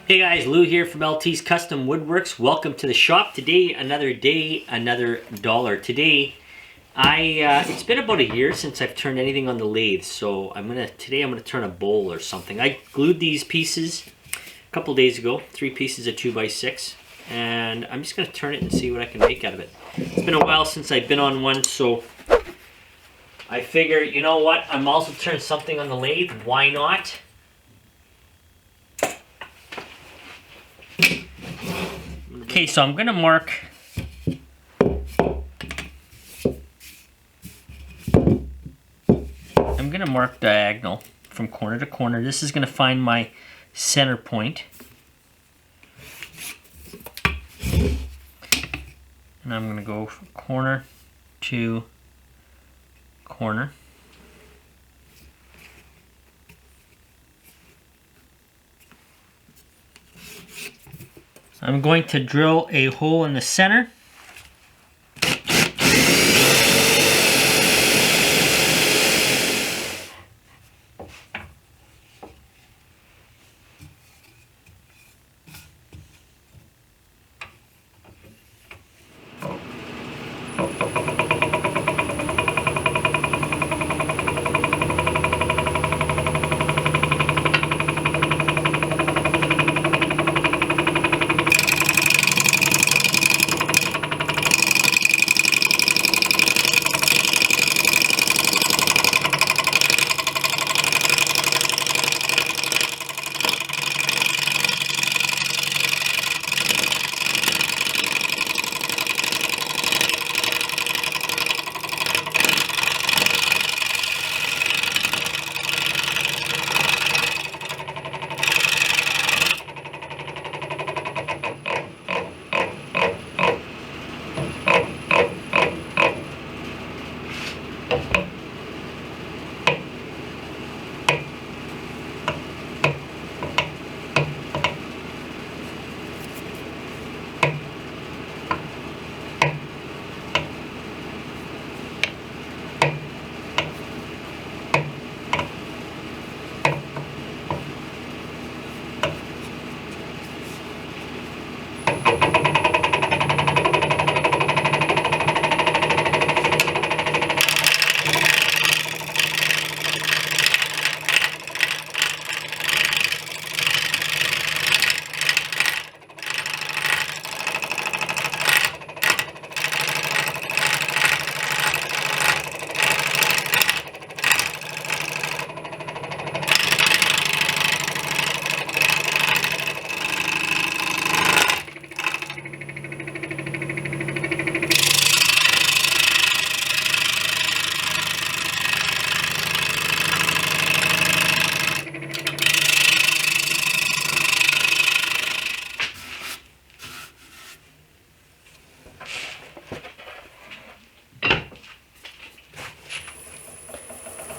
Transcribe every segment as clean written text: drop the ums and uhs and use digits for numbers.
Hey guys, Lou here from LT's Custom Woodworks. Welcome to the shop. Today, another day, another dollar. Today, it's been about a year since I've turned anything on the lathe, so today I'm gonna turn a bowl or something. I glued these pieces a couple days ago, 3 pieces of 2x6, and I'm just gonna turn it and see what I can make out of it. It's been a while since I've been on one, so I figure, you know what? I'm also turning something on the lathe. Why not? Okay, so I'm going to mark diagonal from corner to corner. This is going to find my center point. And I'm going to go from corner to corner. I'm going to drill a hole in the center.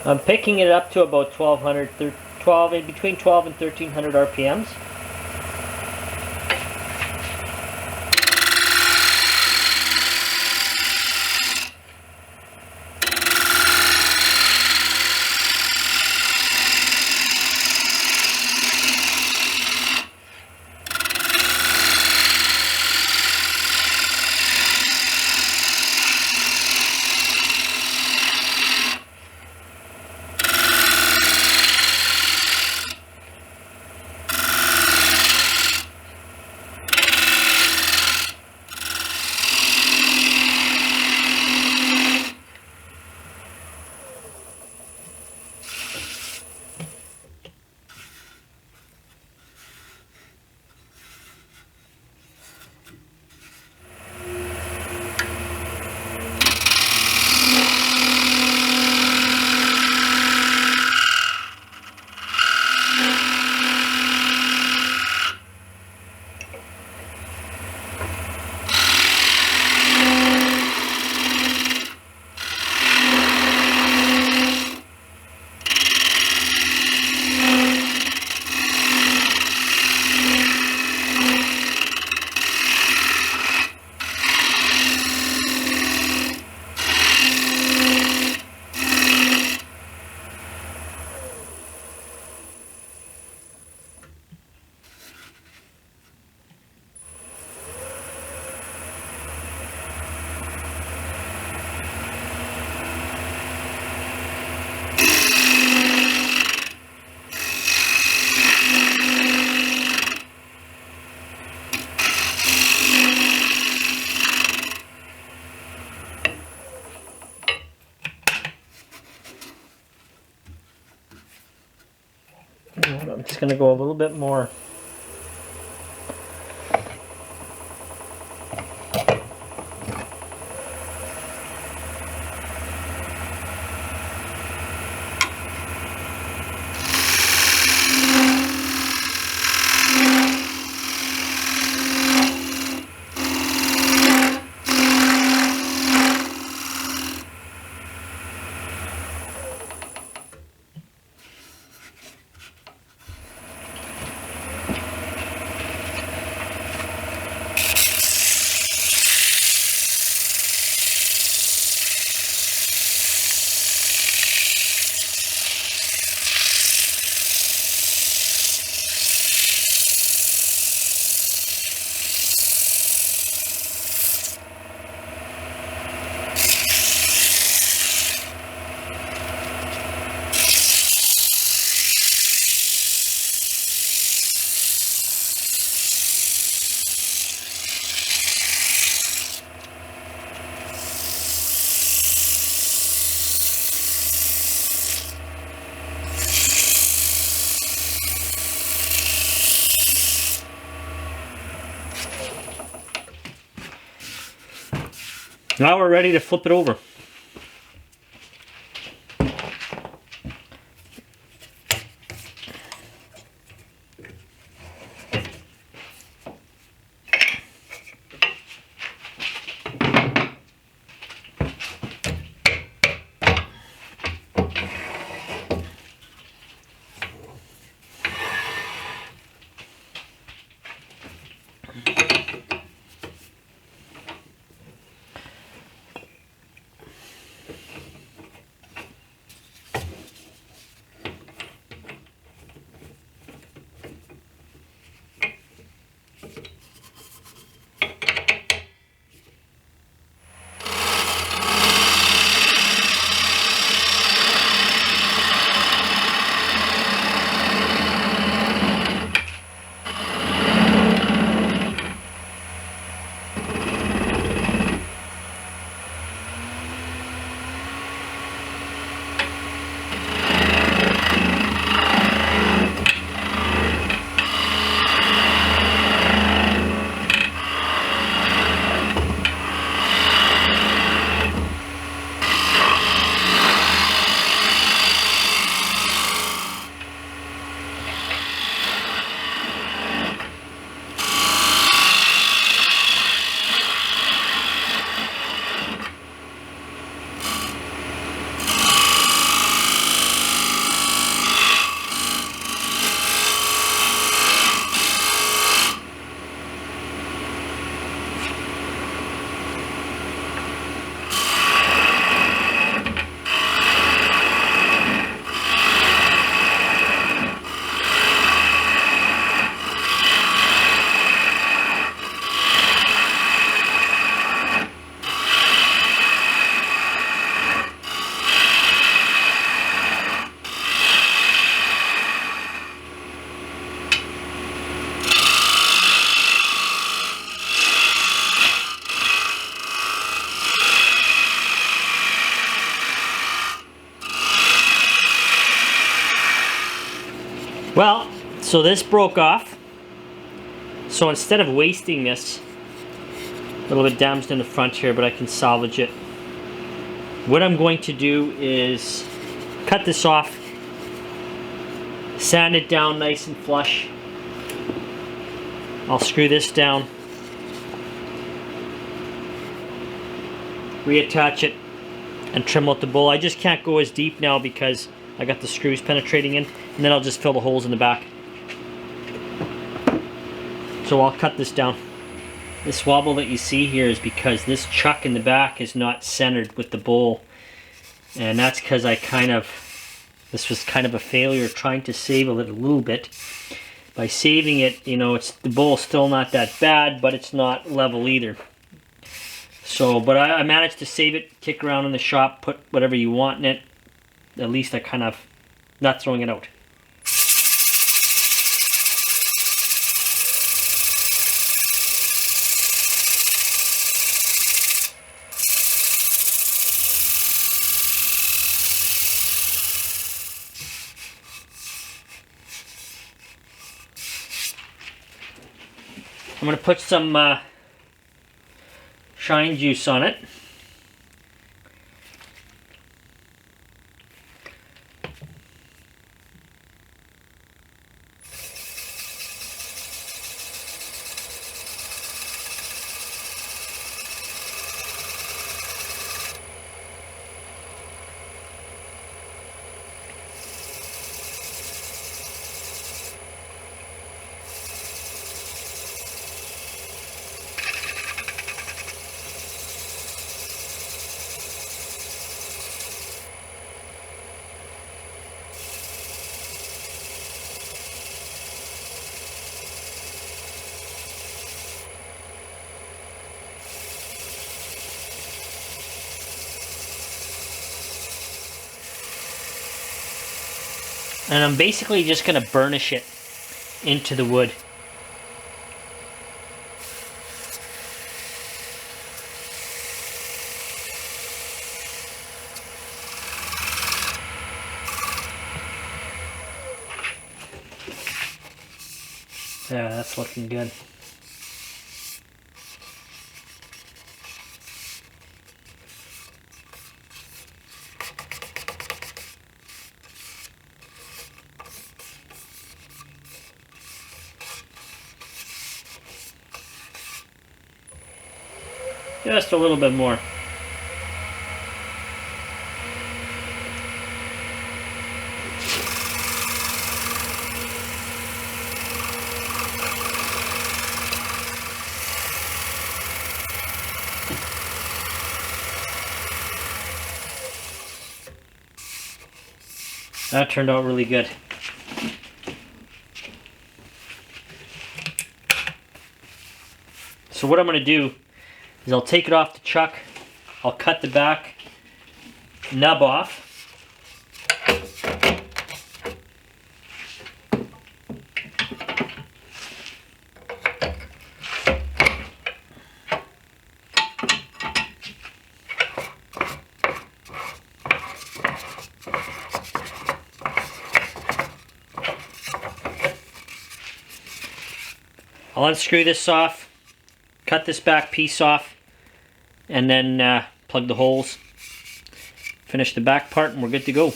I'm picking it up to about 1200, between 12 and 1300 RPMs. I'm just going to go a little bit more. Now we're ready to flip it over. Well, so this broke off. So instead of wasting this, a little bit damaged in the front here, but I can salvage it. What I'm going to do is cut this off, sand it down nice and flush. I'll screw this down, reattach it, and trim out the bowl. I just can't go as deep now because I got the screws penetrating in, and then I'll just fill the holes in the back. So I'll cut this down. This wobble that you see here is because this chuck in the back is not centered with the bowl. And that's because this was kind of a failure trying to save it a little bit. By saving it, you know, the bowl's still not that bad, but it's not level either. So, but I managed to save it, kick around in the shop, put whatever you want in it. At least I kind of, not throwing it out. I'm going to put some shine juice on it. And I'm basically just going to burnish it into the wood. Yeah, that's looking good. Just a little bit more. That turned out really good. So what I'm going to do is I'll take it off the chuck. I'll cut the back nub off. I'll unscrew this off, cut this back piece off, and then plug the holes, finish the back part, and we're good to go.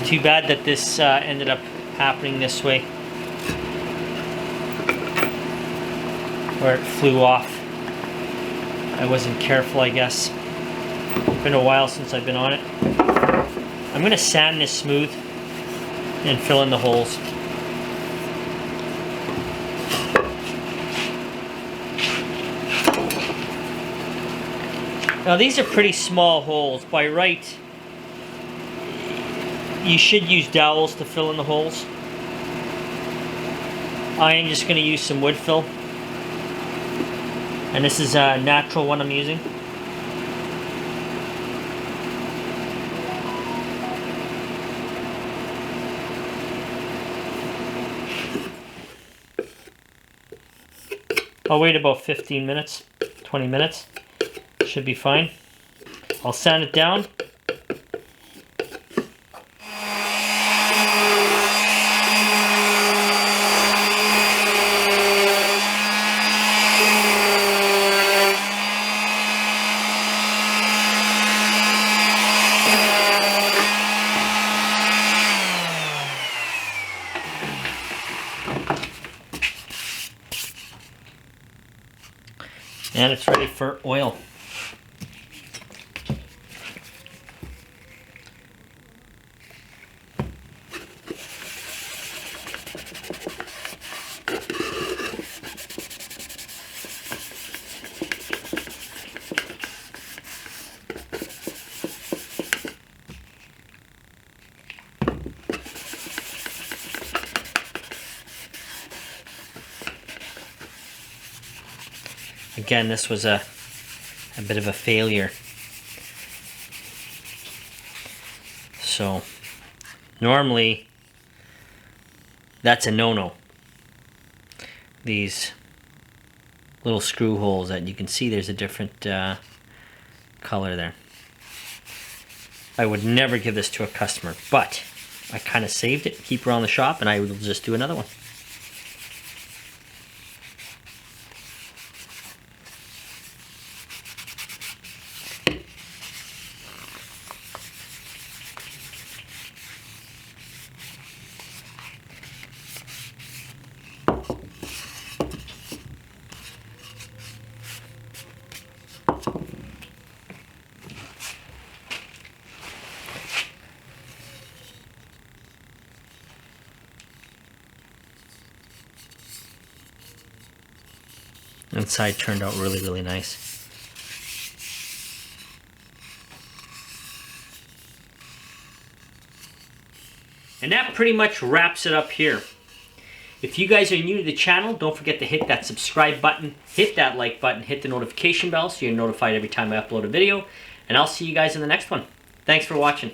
Too bad that this ended up happening this way, where it flew off. I wasn't careful, I guess. It's been a while since I've been on it. I'm going to sand this smooth and fill in the holes. Now these are pretty small holes. By right, you should use dowels to fill in the holes. I am just going to use some wood fill. And this is a natural one I'm using. I'll wait about 15 minutes, 20 minutes. Should be fine. I'll sand it down. And it's ready for oil. Again, this was a bit of a failure. So normally that's a no-no. These little screw holes that you can see, there's a different color there. I would never give this to a customer, but I kind of saved it, keep her on the shop, and I will just do another one. Inside turned out really, really nice. And that pretty much wraps it up here. If you guys are new to the channel, don't forget to hit that subscribe button, hit that like button, hit the notification bell so you're notified every time I upload a video. And I'll see you guys in the next one. Thanks for watching.